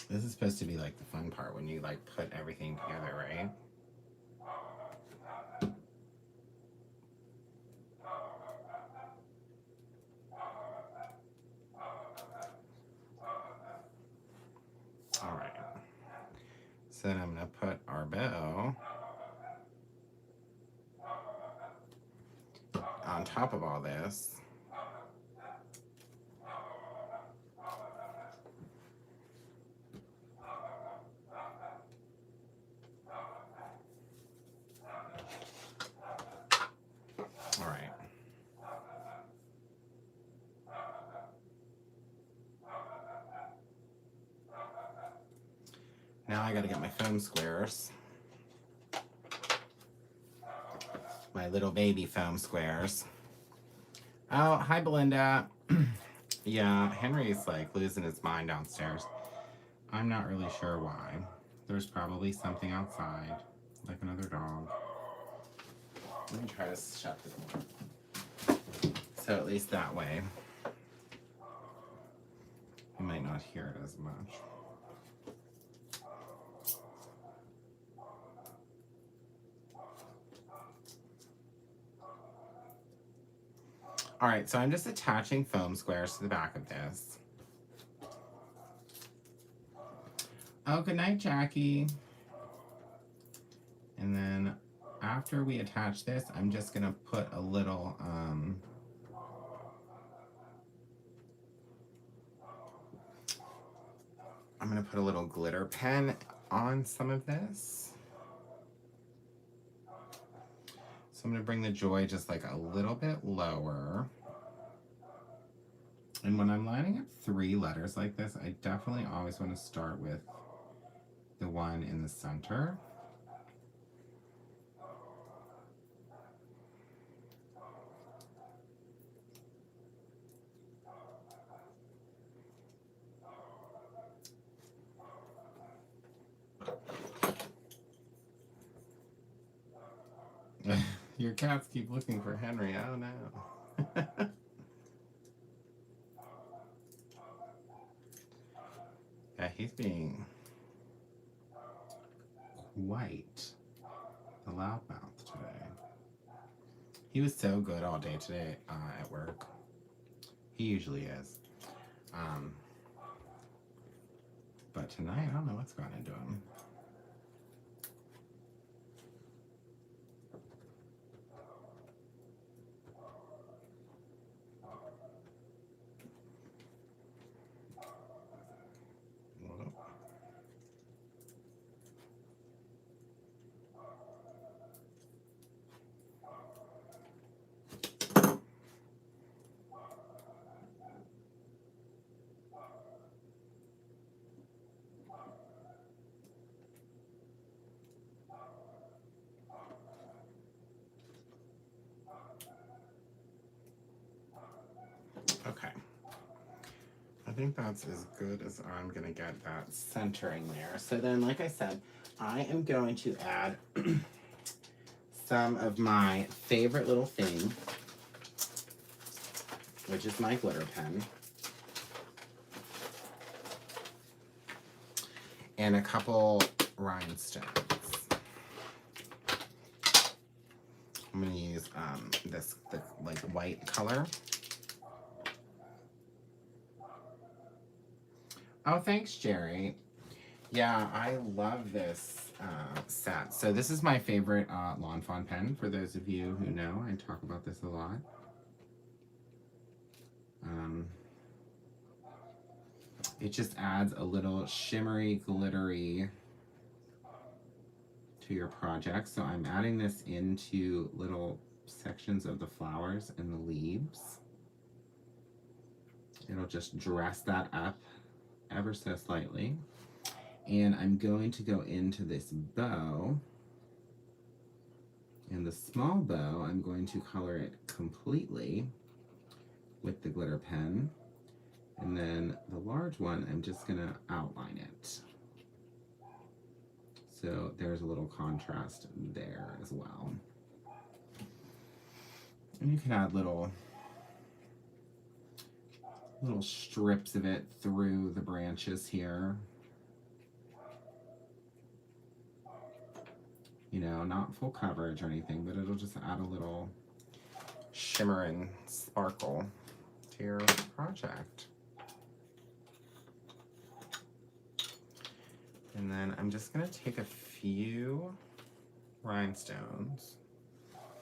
This is supposed to be like the fun part when you like put everything together, right? All right. So then I'm going to put our bow on top of all this. All right. Now I got to get my foam squares. My little baby foam squares. Oh, hi Belinda. Yeah, Henry's like losing his mind downstairs. I'm not really sure why. There's probably something outside, like another dog. Let me try to shut the door. So at least that way, you might not hear it as much. All right, so I'm just attaching foam squares to the back of this. Oh, good night, Jackie. And then after we attach this, I'm just gonna put a little, I'm gonna put a little glitter pen on some of this. So I'm gonna bring the joy just like a little bit lower. And when I'm lining up 3 letters like this, I definitely always want to start with the one in the center. Your cats keep looking for Henry. Oh no. Yeah, he's being quite the loudmouth today. He was so good all day today at work. He usually is. But tonight, I don't know what's going into him. I think that's as good as I'm going to get that centering there. So then, like I said, I am going to add some of my favorite little thing, which is my glitter pen. And a couple rhinestones. I'm going to use this like white color. Oh, thanks, Jerry. Yeah, I love this set. So this is my favorite Lawnfawn pen. For those of you who know, I talk about this a lot. It just adds a little shimmery, glittery to your project. So I'm adding this into little sections of the flowers and the leaves. It'll just dress that up ever so slightly. And I'm going to go into this bow. And the small bow, I'm going to color it completely with the glitter pen. And then the large one, I'm just gonna outline it. So there's a little contrast there as well. And you can add little strips of it through the branches here. You know, not full coverage or anything, but it'll just add a little shimmer and sparkle to your project. And then I'm just gonna take a few rhinestones.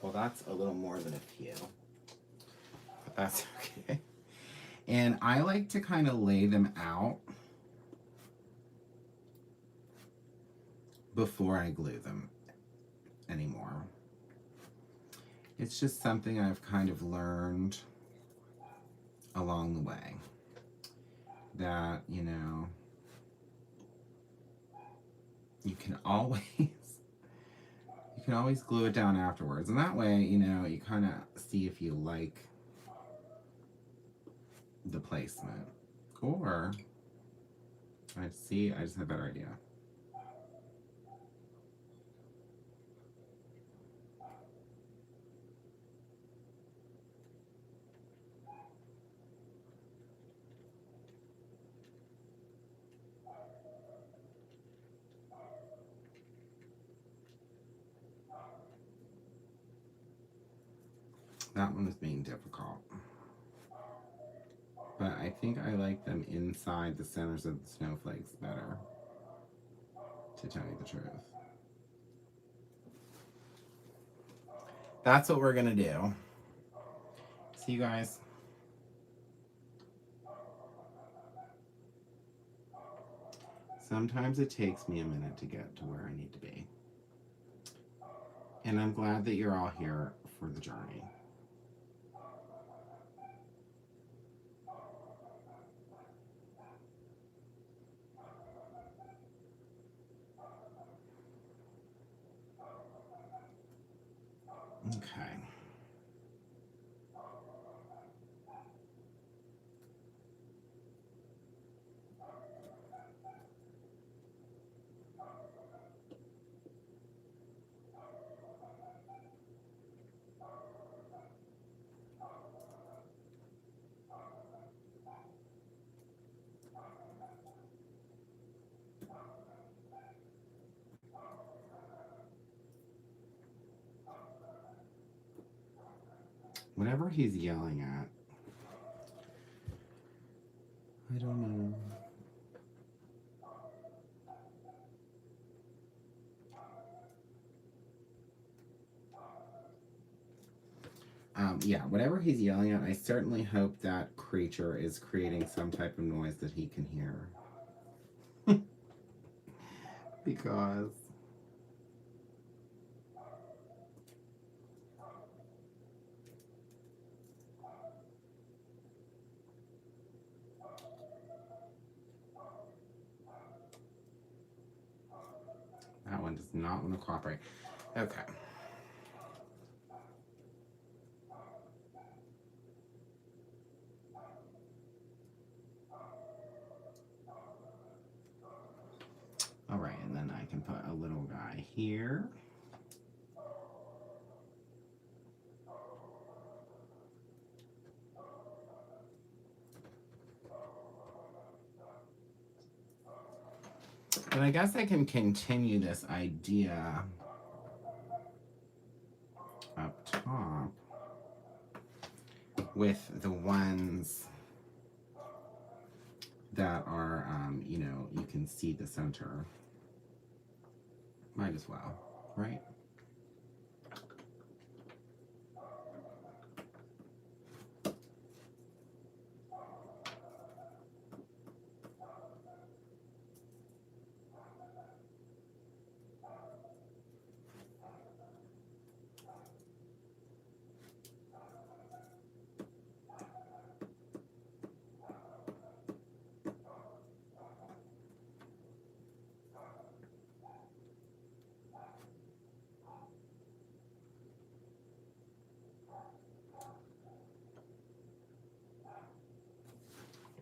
Well, that's a little more than a few, but that's okay. And I like to kind of lay them out before I glue them anymore. It's just something I've kind of learned along the way that, you know, you can always glue it down afterwards. And that way, you know, you kind of see if you like the placement. Or, I just had a better idea. That one was being difficult. But I think I like them inside the centers of the snowflakes better, to tell you the truth. That's what we're gonna do. See you guys. Sometimes it takes me a minute to get to where I need to be. And I'm glad that you're all here for the journey. Okay. Whatever he's yelling at, I don't know. Yeah, whatever he's yelling at, I certainly hope that creature is creating some type of noise that he can hear. Because that one does not want to cooperate. Okay. All right, and then I can put a little guy here. And I guess I can continue this idea up top with the ones that are, you know, you can see the center. Might as well, right?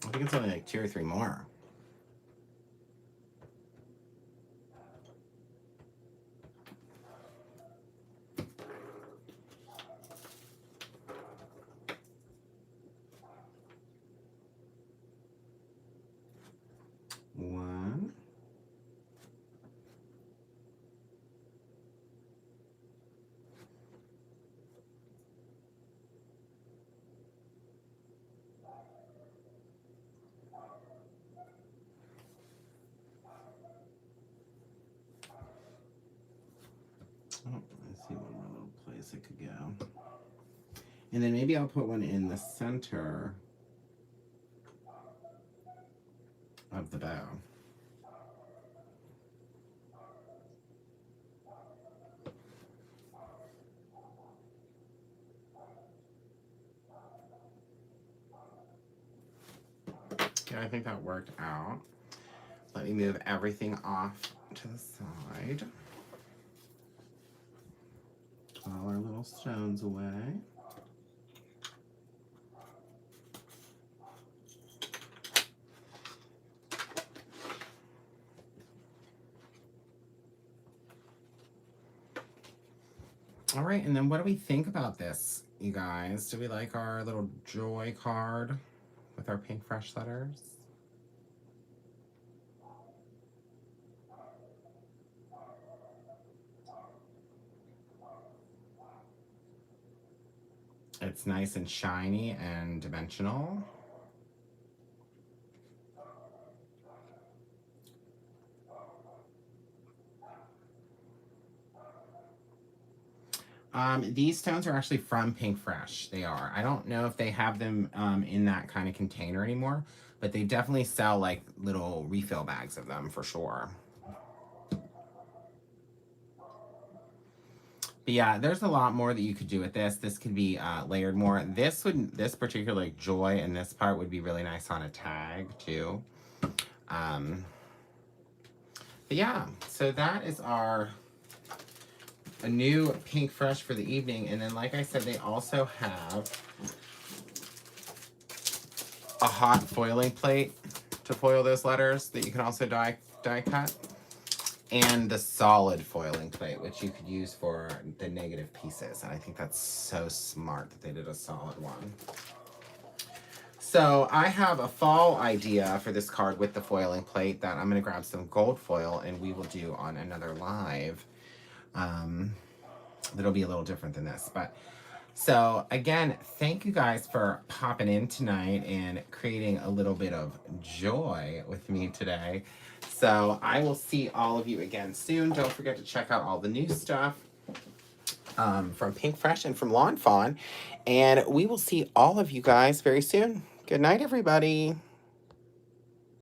I think it's only like 2 or 3 more. One. Oh, let's see one more little place it could go. And then maybe I'll put one in the center of the bow. Okay, I think that worked out. Let me move everything off to the side. All our little stones away. All right, and then what do we think about this, you guys? Do we like our little joy card with our Pinkfresh letters? It's nice and shiny and dimensional. These stones are actually from Pinkfresh. They are. I don't know if they have them in that kind of container anymore, but they definitely sell like little refill bags of them for sure. But yeah, there's a lot more that you could do with this. This could be layered more. This particular like joy and this part would be really nice on a tag too. But yeah, so that is a new Pinkfresh for the evening. And then like I said, they also have a hot foiling plate to foil those letters that you can also die cut. And the solid foiling plate, which you could use for the negative pieces. And I think that's so smart that they did a solid one. So I have a fall idea for this card with the foiling plate that I'm going to grab some gold foil and we will do on another live. That'll be a little different than this. But so again, thank you guys for popping in tonight and creating a little bit of joy with me today. So I will see all of you again soon. Don't forget to check out all the new stuff from Pinkfresh and from Lawnfawn. And we will see all of you guys very soon. Good night, everybody.